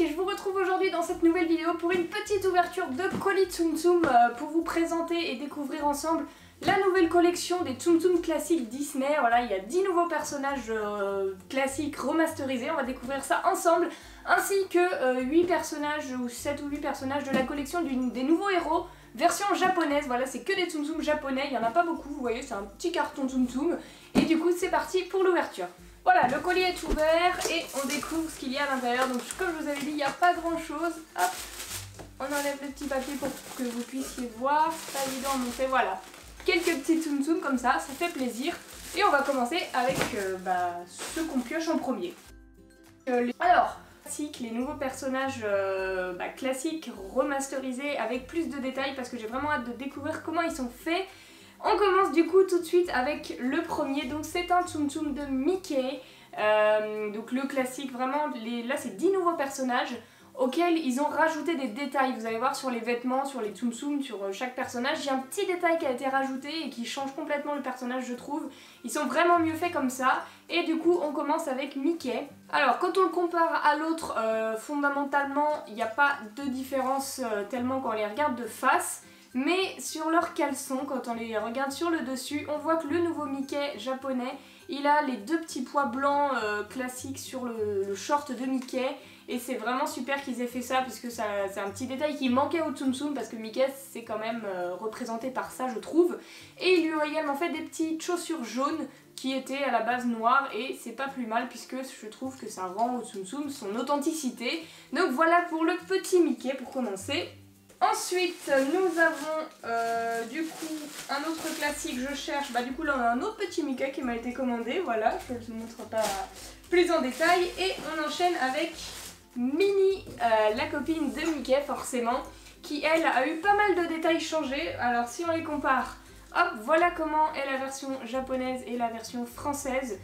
et je vous retrouve aujourd'hui dans cette nouvelle vidéo pour une petite ouverture de colis Tsum Tsum pour vous présenter et découvrir ensemble la nouvelle collection des Tsum Tsum classiques Disney. Voilà, il y a 10 nouveaux personnages classiques remasterisés, on va découvrir ça ensemble, ainsi que 8 personnages ou 7 ou 8 personnages de la collection des nouveaux héros version japonaise. Voilà, c'est que des Tsum Tsum japonais, il n'y en a pas beaucoup, vous voyez, c'est un petit carton Tsum Tsum. Et du coup, c'est parti pour l'ouverture. Voilà, le colis est ouvert et on découvre ce qu'il y a à l'intérieur. Donc comme je vous avais dit, il n'y a pas grand chose. Hop, on enlève le petit papier pour que vous puissiez voir. C'est pas évident à montrer, voilà. Quelques petits Tsum Tsum comme ça fait plaisir. Et on va commencer avec ceux qu'on pioche en premier. Alors, les nouveaux personnages classiques remasterisés avec plus de détails parce que j'ai vraiment hâte de découvrir comment ils sont faits. On commence du coup tout de suite avec le premier, donc c'est un Tsum Tsum de Mickey, donc le classique vraiment, là c'est 10 nouveaux personnages auxquels ils ont rajouté des détails. Vous allez voir sur les vêtements, sur les Tsum Tsum, sur chaque personnage, il y a un petit détail qui a été rajouté et qui change complètement le personnage je trouve. Ils sont vraiment mieux faits comme ça et du coup on commence avec Mickey. Alors quand on le compare à l'autre, fondamentalement il n'y a pas de différence tellement quand on les regarde de face. Mais sur leurs caleçons, quand on les regarde sur le dessus, on voit que le nouveau Mickey japonais, il a les deux petits pois blancs classiques sur le short de Mickey. Et c'est vraiment super qu'ils aient fait ça, puisque c'est un petit détail qui manquait au Tsum Tsum, parce que Mickey c'est quand même représenté par ça je trouve. Et ils lui ont également fait des petites chaussures jaunes qui étaient à la base noires, et c'est pas plus mal puisque je trouve que ça rend au Tsum Tsum son authenticité. Donc voilà pour le petit Mickey pour commencer. Ensuite, nous avons du coup un autre classique, je cherche, du coup là on a un autre petit Mickey qui m'a été commandé, voilà, je ne vous montre pas plus en détail. Et on enchaîne avec Minnie, la copine de Mickey forcément, qui elle a eu pas mal de détails changés. Alors si on les compare, hop, voilà comment est la version japonaise et la version française.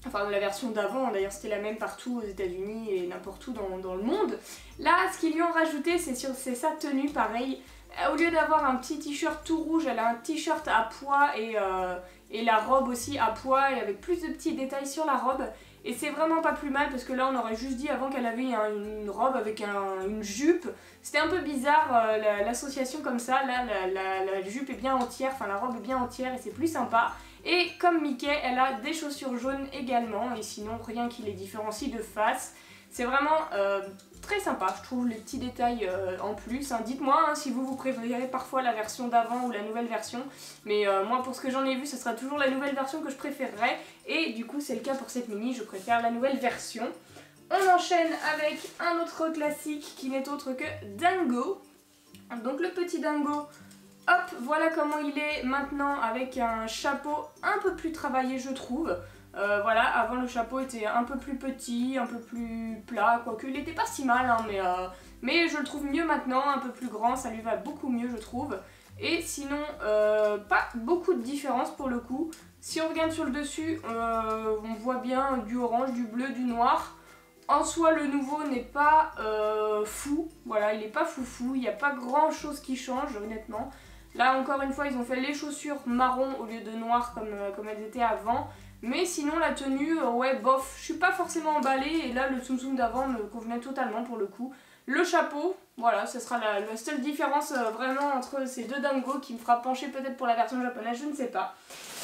Enfin la version d'avant, d'ailleurs c'était la même partout aux États-Unis et n'importe où dans le monde. Là ce qu'ils lui ont rajouté c'est sa tenue pareil. Au lieu d'avoir un petit t-shirt tout rouge, elle a un t-shirt à pois et la robe aussi à pois et avec plus de petits détails sur la robe. Et c'est vraiment pas plus mal parce que là on aurait juste dit avant qu'elle avait une robe avec une jupe. C'était un peu bizarre l'association comme ça. Là la jupe est bien entière, enfin la robe est bien entière et c'est plus sympa. Et comme Mickey, elle a des chaussures jaunes également et sinon rien qui les différencie de face. C'est vraiment très sympa, je trouve, les petits détails en plus. Hein. Dites-moi si vous préférez parfois la version d'avant ou la nouvelle version. Mais moi, pour ce que j'en ai vu, ce sera toujours la nouvelle version que je préférerais. Et du coup, c'est le cas pour cette mini, je préfère la nouvelle version. On enchaîne avec un autre classique qui n'est autre que Dingo. Donc le petit Dingo, hop, voilà comment il est maintenant avec un chapeau un peu plus travaillé, je trouve. Voilà, avant le chapeau était un peu plus petit, un peu plus plat, quoique il était pas si mal, hein, mais je le trouve mieux maintenant, un peu plus grand, ça lui va beaucoup mieux je trouve. Et sinon, pas beaucoup de différence pour le coup. Si on regarde sur le dessus, on voit bien du orange, du bleu, du noir. En soi, le nouveau n'est pas fou, voilà, il n'est pas foufou, il n'y a pas grand chose qui change honnêtement. Là encore une fois, ils ont fait les chaussures marron au lieu de noir comme elles étaient avant. Mais sinon la tenue, ouais bof, je suis pas forcément emballée et là le Tsum Tsum d'avant me convenait totalement pour le coup. Le chapeau, voilà, ce sera la seule différence vraiment entre ces deux Dingo qui me fera pencher peut-être pour la version japonaise, je ne sais pas.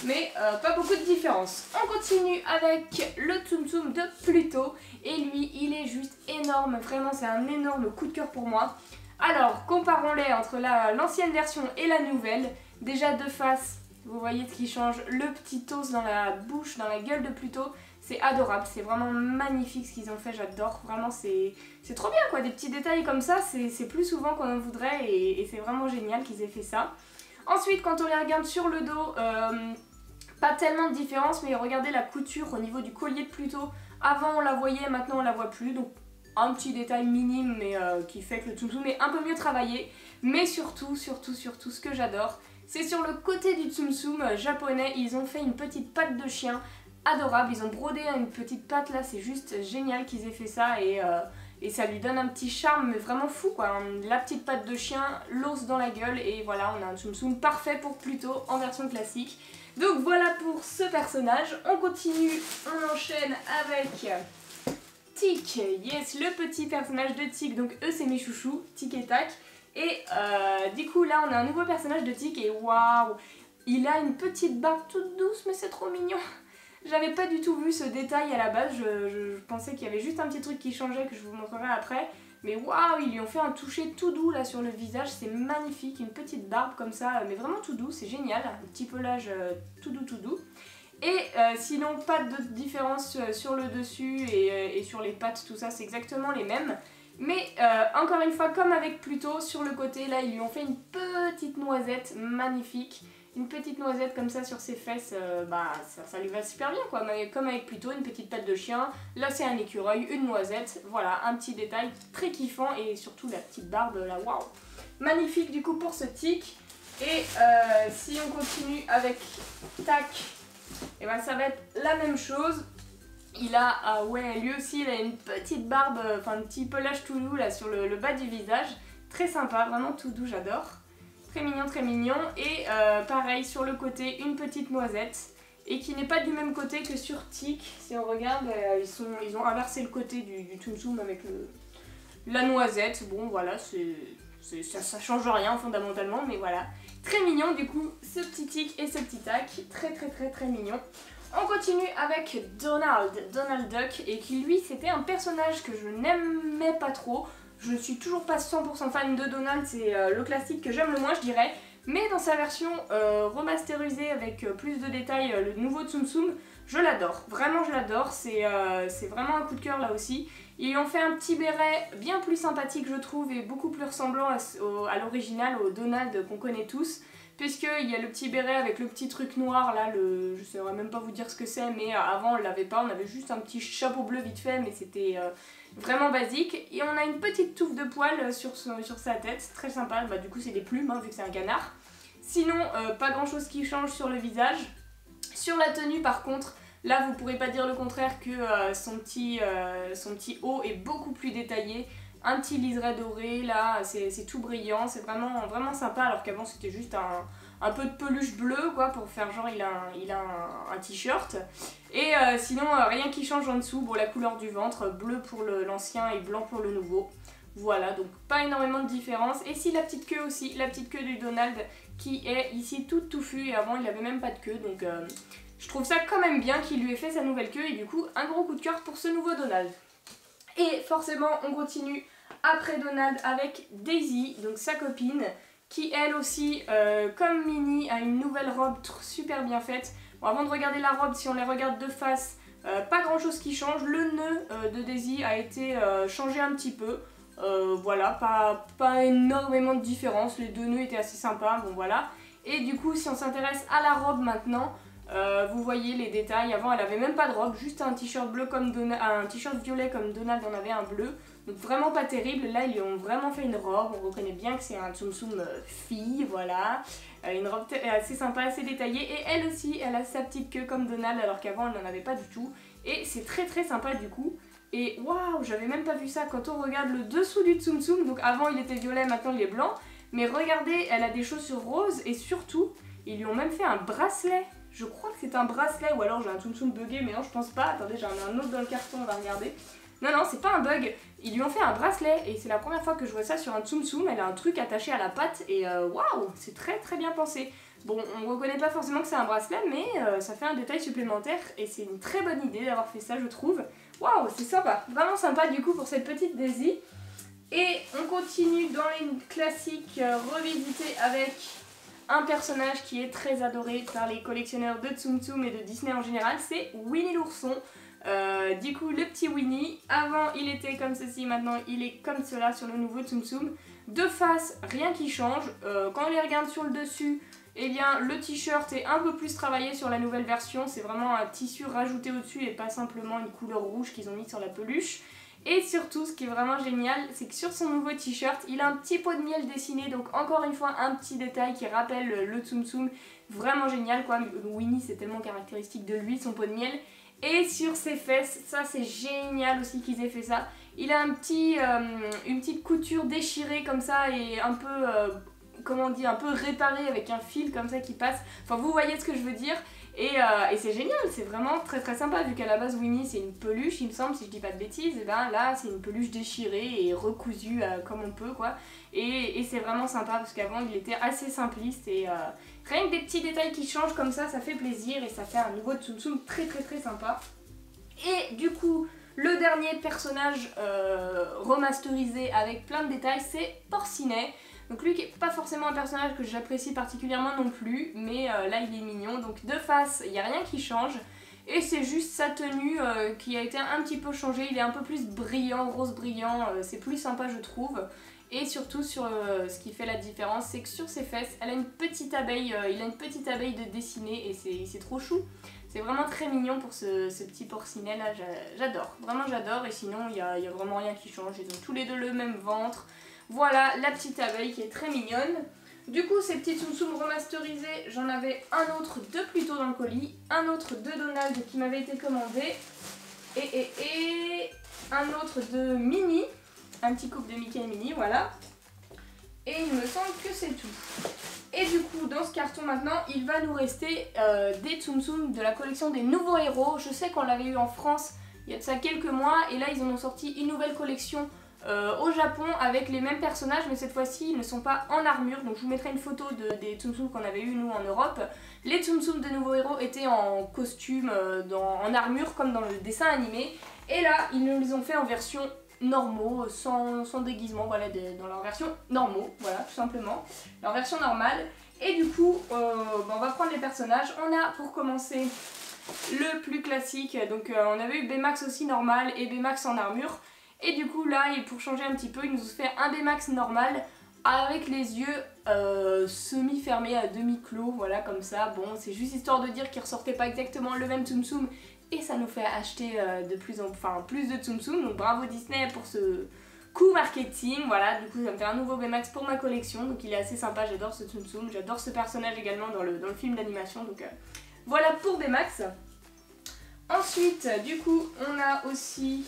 Mais pas beaucoup de différence. On continue avec le Tsum Tsum de Pluto et lui il est juste énorme, vraiment c'est un énorme coup de cœur pour moi. Alors comparons-les entre l'ancienne version et la nouvelle, déjà de face. Vous voyez ce qui change, le petit os dans la bouche, dans la gueule de Pluto, c'est adorable, c'est vraiment magnifique ce qu'ils ont fait, j'adore, vraiment c'est trop bien quoi, des petits détails comme ça, c'est plus souvent qu'on en voudrait et c'est vraiment génial qu'ils aient fait ça. Ensuite quand on les regarde sur le dos, pas tellement de différence, mais regardez la couture au niveau du collier de Pluto, avant on la voyait, maintenant on la voit plus, donc un petit détail minime mais qui fait que le Tsum Tsum est un peu mieux travaillé, mais surtout ce que j'adore, c'est sur le côté du Tsum Tsum japonais, ils ont fait une petite patte de chien adorable, ils ont brodé une petite patte là, c'est juste génial qu'ils aient fait ça et ça lui donne un petit charme mais vraiment fou quoi, la petite patte de chien, l'os dans la gueule et voilà, on a un Tsum Tsum parfait pour Pluto en version classique. Donc voilà pour ce personnage, on continue, on enchaîne avec Tic. Yes, le petit personnage de Tic. Donc eux c'est mes chouchous, Tic et Tac. Et du coup là on a un nouveau personnage de Tic et waouh, il a une petite barbe toute douce mais c'est trop mignon. J'avais pas du tout vu ce détail à la base, je pensais qu'il y avait juste un petit truc qui changeait que je vous montrerai après. Mais waouh, ils lui ont fait un toucher tout doux là sur le visage, c'est magnifique, une petite barbe comme ça, mais vraiment tout doux, c'est génial, un petit pelage tout doux tout doux. Et sinon pas de différence sur le dessus et sur les pattes, tout ça c'est exactement les mêmes. Mais encore une fois, comme avec Pluto, sur le côté là ils lui ont fait une petite noisette magnifique. Une petite noisette comme ça sur ses fesses, ça lui va super bien quoi, mais comme avec Pluto, une petite patte de chien, là c'est un écureuil, une noisette, voilà, un petit détail très kiffant et surtout la petite barbe là, waouh. Magnifique du coup pour ce Tic. Et si on continue avec Tac, et ben ça va être la même chose. Il a, ouais, lui aussi il a une petite barbe, enfin un petit pelage tout doux là sur le bas du visage, très sympa, vraiment tout doux, j'adore. Très mignon et pareil sur le côté une petite noisette et qui n'est pas du même côté que sur Tic. Si on regarde, ils ont inversé le côté du Tsum Tsum avec la noisette. Bon voilà, ça change rien fondamentalement, mais voilà. Très mignon du coup ce petit Tic et ce petit Tac, très mignon. On continue avec Donald Duck, et qui lui c'était un personnage que je n'aimais pas trop. Je ne suis toujours pas 100% fan de Donald, c'est le classique que j'aime le moins je dirais. Mais dans sa version remasterisée avec plus de détails, le nouveau Tsum Tsum, je l'adore. Vraiment je l'adore, c'est vraiment un coup de cœur là aussi. Ils lui ont fait un petit béret bien plus sympathique je trouve et beaucoup plus ressemblant à l'original, au Donald qu'on connaît tous. Puisqu'il y a le petit béret avec le petit truc noir là, je ne saurais même pas vous dire ce que c'est, mais avant on l'avait pas, on avait juste un petit chapeau bleu vite fait, mais c'était vraiment basique. Et on a une petite touffe de poils sur sa tête, très sympa, du coup c'est des plumes hein, vu que c'est un canard. Sinon pas grand chose qui change sur le visage. Sur la tenue par contre, là vous pourrez pas dire le contraire que son petit haut est beaucoup plus détaillé. Un petit liseré doré, là, c'est tout brillant, c'est vraiment sympa, alors qu'avant c'était juste un peu de peluche bleue, quoi, pour faire genre il a un t-shirt. Et sinon, rien qui change en dessous, bon, la couleur du ventre, bleu pour l'ancien et blanc pour le nouveau. Voilà, donc pas énormément de différence. Et si la petite queue aussi, la petite queue du Donald, qui est ici toute touffue, et avant il n'avait même pas de queue, donc je trouve ça quand même bien qu'il lui ait fait sa nouvelle queue, et du coup, un gros coup de cœur pour ce nouveau Donald. Et forcément, on continue après Donald avec Daisy, donc sa copine, qui elle aussi, comme Minnie, a une nouvelle robe super bien faite. Bon, avant de regarder la robe, si on les regarde de face, pas grand chose qui change. Le nœud de Daisy a été changé un petit peu. Voilà, pas énormément de différence. Les deux nœuds étaient assez sympas, bon voilà. Et du coup, si on s'intéresse à la robe maintenant, vous voyez les détails. Avant, elle avait même pas de robe, juste un t-shirt bleu comme un t-shirt violet comme Donald en avait un bleu. Donc vraiment pas terrible. Là, ils lui ont vraiment fait une robe. On reconnaît bien que c'est un Tsum Tsum fille, voilà. Une robe assez sympa, assez détaillée. Et elle aussi, elle a sa petite queue comme Donald, alors qu'avant, elle n'en avait pas du tout. Et c'est très sympa du coup. Et waouh, j'avais même pas vu ça quand on regarde le dessous du Tsum Tsum. Donc avant, il était violet, maintenant il est blanc. Mais regardez, elle a des chaussures roses et surtout, ils lui ont même fait un bracelet. Je crois que c'est un bracelet, ou alors j'ai un Tsum Tsum bugué, mais non, je pense pas. Attendez, j'en ai un autre dans le carton, on va regarder. Non, c'est pas un bug. Ils lui ont fait un bracelet et c'est la première fois que je vois ça sur un Tsum Tsum. Elle a un truc attaché à la patte et waouh, c'est très bien pensé. Bon, on reconnaît pas forcément que c'est un bracelet, mais ça fait un détail supplémentaire et c'est une très bonne idée d'avoir fait ça, je trouve. Waouh, c'est sympa, vraiment sympa du coup pour cette petite Daisy. Et on continue dans les classiques revisités avec un personnage qui est très adoré par les collectionneurs de Tsum Tsum et de Disney en général, c'est Winnie l'ourson. Du coup le petit Winnie, avant il était comme ceci, maintenant il est comme cela sur le nouveau Tsum Tsum. De face, rien qui change. Quand on les regarde sur le dessus, eh bien le t-shirt est un peu plus travaillé sur la nouvelle version. C'est vraiment un tissu rajouté au-dessus et pas simplement une couleur rouge qu'ils ont mis sur la peluche. Et surtout, ce qui est vraiment génial, c'est que sur son nouveau t-shirt, il a un petit pot de miel dessiné. Donc encore une fois, un petit détail qui rappelle le Tsum Tsum. Vraiment génial quoi. Winnie, c'est tellement caractéristique de lui, son pot de miel. Et sur ses fesses, ça c'est génial aussi qu'ils aient fait ça. Il a une petite couture déchirée comme ça et un peu, comment on dit, un peu réparée avec un fil comme ça qui passe. Enfin vous voyez ce que je veux dire. Et c'est génial, c'est vraiment très très sympa vu qu'à la base Winnie c'est une peluche il me semble si je dis pas de bêtises, et ben là c'est une peluche déchirée et recousue comme on peut quoi. Et c'est vraiment sympa parce qu'avant il était assez simpliste et rien que des petits détails qui changent comme ça fait plaisir et ça fait un nouveau Tsum Tsum très très très sympa. Et du coup le dernier personnage remasterisé avec plein de détails c'est Porcinet. Donc lui qui n'est pas forcément un personnage que j'apprécie particulièrement non plus, mais là il est mignon. Donc de face, il n'y a rien qui change. Et c'est juste sa tenue qui a été un petit peu changée. Il est un peu plus brillant, rose brillant, c'est plus sympa je trouve. Et surtout sur ce qui fait la différence, c'est que sur ses fesses, elle a une petite abeille, il a une petite abeille de dessiner et c'est trop chou. C'est vraiment très mignon pour ce petit porcinet là, j'adore, vraiment j'adore. Et sinon il y a vraiment rien qui change, ils ont tous les deux le même ventre. Voilà la petite abeille qui est très mignonne. Du coup ces petits Tsum Tsum remasterisés, j'en avais un autre de plus tôt dans le colis, un autre de Donald qui m'avait été commandé et un autre de Minnie, un petit couple de Mickey et Minnie, voilà. Et il me semble que c'est tout. Et du coup dans ce carton maintenant il va nous rester des Tsum Tsum de la collection des nouveaux héros. Je sais qu'on l'avait eu en France il y a de ça quelques mois et là ils en ont sorti une nouvelle collection au Japon avec les mêmes personnages mais cette fois-ci ils ne sont pas en armure, donc je vous mettrai une photo des Tsum Tsum qu'on avait eu nous en Europe. Les Tsum Tsum de nouveaux héros étaient en costume, en armure comme dans le dessin animé et là ils nous les ont fait en version normaux, sans déguisement, voilà, dans leur version normaux, voilà tout simplement, leur version normale. Et du coup on va prendre les personnages. On a pour commencer le plus classique, donc on avait eu Baymax aussi normal et Baymax en armure. Et du coup là, pour changer un petit peu, ils nous ont fait un Baymax normal avec les yeux semi-fermés à demi-clos, voilà comme ça. Bon, c'est juste histoire de dire qu'ils ressortaient pas exactement le même Tsum Tsum et ça nous fait acheter plus de Tsum Tsum. Donc bravo Disney pour ce coup marketing, voilà. Du coup ça me fait un nouveau Baymax pour ma collection, donc il est assez sympa, j'adore ce Tsum Tsum, j'adore ce personnage également dans le film d'animation, donc voilà pour Baymax. Ensuite, du coup, on a aussi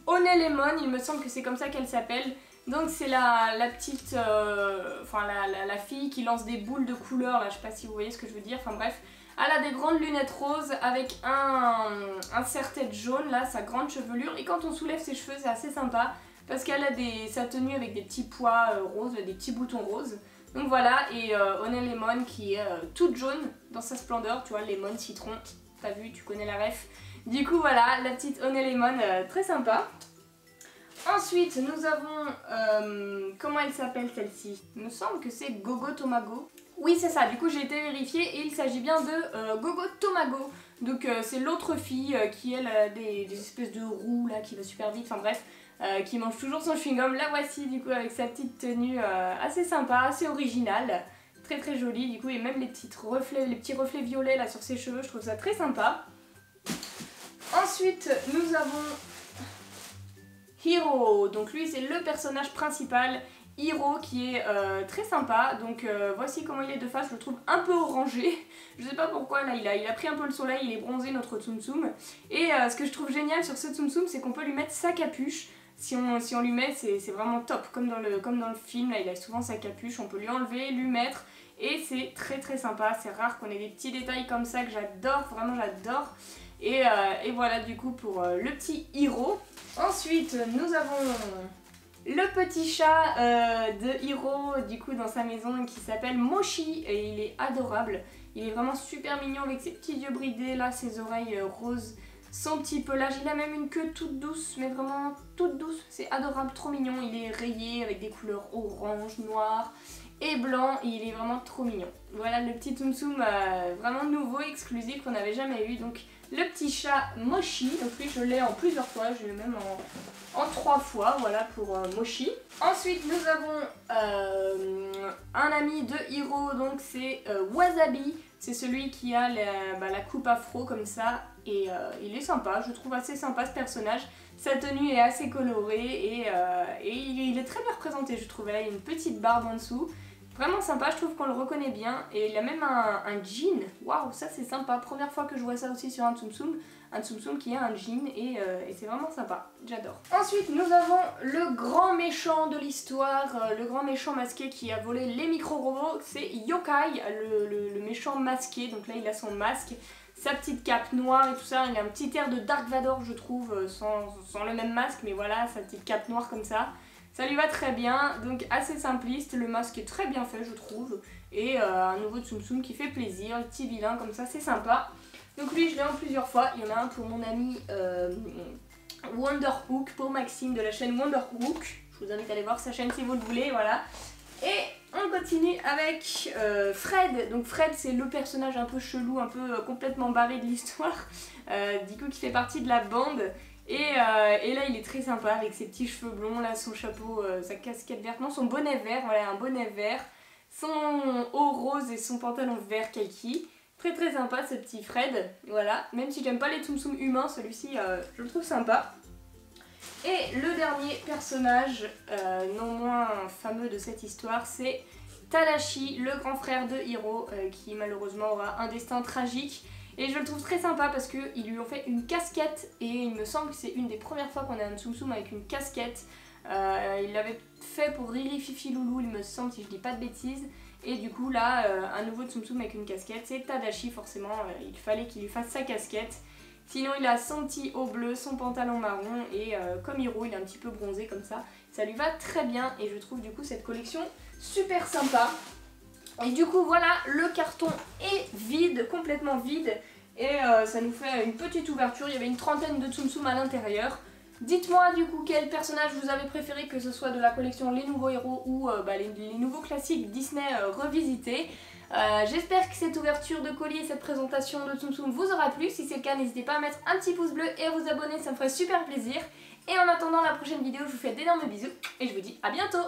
Honey Lemon, il me semble que c'est comme ça qu'elle s'appelle. Donc c'est la petite, la fille qui lance des boules de couleur, là, je sais pas si vous voyez ce que je veux dire, enfin bref. Elle a des grandes lunettes roses avec un serre-tête jaune, là, sa grande chevelure. Et quand on soulève ses cheveux, c'est assez sympa parce qu'elle a sa tenue avec des petits pois roses, des petits boutons roses. Donc voilà, et Honey Lemon qui est toute jaune dans sa splendeur, tu vois, lemon, citron. T'as vu, tu connais la ref. Du coup voilà, la petite Honey Lemon, très sympa. Ensuite nous avons, comment elle s'appelle celle-ci? Il me semble que c'est Gogo Tomago. Oui c'est ça, du coup j'ai été vérifiée et il s'agit bien de Gogo Tomago. Donc c'est l'autre fille qui elle a des espèces de roues là qui va super vite, enfin bref. Qui mange toujours son chewing-gum. La voici du coup avec sa petite tenue assez sympa, assez originale. Très très jolie du coup, et même les petits reflets violets là sur ses cheveux, je trouve ça très sympa. Ensuite nous avons Hiro, donc lui c'est le personnage principal, Hiro, qui est très sympa. Donc voici comment il est de face, je le trouve un peu orangé, je sais pas pourquoi, là il a pris un peu le soleil, il est bronzé notre Tsum Tsum. Et ce que je trouve génial sur ce Tsum Tsum, c'est qu'on peut lui mettre sa capuche. Si on lui met, c'est vraiment top, comme dans le film, là il a souvent sa capuche, on peut lui enlever, lui mettre. Et c'est très très sympa, c'est rare qu'on ait des petits détails comme ça que j'adore, vraiment j'adore. Et voilà du coup pour le petit Hiro. Ensuite nous avons le petit chat de Hiro du coup dans sa maison qui s'appelle Mochi et il est adorable. Il est vraiment super mignon avec ses petits yeux bridés là, ses oreilles roses, son petit pelage. Il a même une queue toute douce, mais vraiment toute douce, c'est adorable, trop mignon. Il est rayé avec des couleurs orange, noir et blanc et il est vraiment trop mignon. Voilà le petit Tsum Tsum vraiment nouveau, exclusif qu'on n'avait jamais eu. Donc le petit chat Mochi, donc lui je l'ai en plusieurs fois, je l'ai même en 3 fois, voilà pour Mochi. Ensuite nous avons un ami de Hiro, donc c'est Wasabi. C'est celui qui a la coupe afro comme ça et il est sympa, je trouve assez sympa ce personnage. Sa tenue est assez colorée et il est très bien représenté je trouve. Là il y a une petite barbe en dessous. Vraiment sympa, je trouve qu'on le reconnaît bien. Et il a même un jean. Waouh, ça c'est sympa. Première fois que je vois ça aussi sur un Tsum Tsum. un Tsum Tsum qui a un jean et c'est vraiment sympa, j'adore. Ensuite nous avons le grand méchant de l'histoire, le grand méchant masqué qui a volé les micro-robots, c'est Yokai, le méchant masqué, donc là il a son masque, sa petite cape noire et tout ça, il a un petit air de Dark Vador je trouve, sans le même masque, mais voilà, sa petite cape noire comme ça. Ça lui va très bien, donc assez simpliste, le masque est très bien fait je trouve, et un nouveau Tsum Tsum qui fait plaisir, le petit vilain comme ça, c'est sympa. Donc lui je l'ai en plusieurs fois, il y en a un pour mon ami Wonderhook, pour Maxime de la chaîne Wonderhook, je vous invite à aller voir sa chaîne si vous le voulez, voilà. Et on continue avec Fred, donc Fred c'est le personnage un peu chelou, un peu complètement barré de l'histoire, du coup qui fait partie de la bande. Et là il est très sympa avec ses petits cheveux blonds, là son chapeau, sa casquette verte, non son bonnet vert, voilà un bonnet vert, son haut rose et son pantalon vert kaki. Très très sympa ce petit Fred, voilà, même si j'aime pas les Tsum Tsum humains, celui-ci je le trouve sympa. Et le dernier personnage, non moins fameux de cette histoire, c'est Tadashi, le grand frère de Hiro, qui malheureusement aura un destin tragique. Et je le trouve très sympa parce qu'ils lui ont fait une casquette et il me semble que c'est une des premières fois qu'on a un Tsum Tsum avec une casquette. Il l'avait fait pour Riri Fifi Loulou, il me semble, si je dis pas de bêtises. Et du coup là, un nouveau Tsum Tsum avec une casquette, c'est Tadashi forcément, il fallait qu'il lui fasse sa casquette. Sinon il a son petit haut bleu, son pantalon marron et comme Hiro il est un petit peu bronzé comme ça lui va très bien et je trouve du coup cette collection super sympa. Et du coup voilà, le carton est vide, complètement vide et ça nous fait une petite ouverture, il y avait une trentaine de Tsum Tsum à l'intérieur. Dites-moi du coup quel personnage vous avez préféré, que ce soit de la collection Les Nouveaux Héros ou les nouveaux classiques Disney revisités. J'espère que cette ouverture de colis et cette présentation de Tsum Tsum vous aura plu. Si c'est le cas, n'hésitez pas à mettre un petit pouce bleu et à vous abonner, ça me ferait super plaisir. Et en attendant la prochaine vidéo, je vous fais d'énormes bisous et je vous dis à bientôt.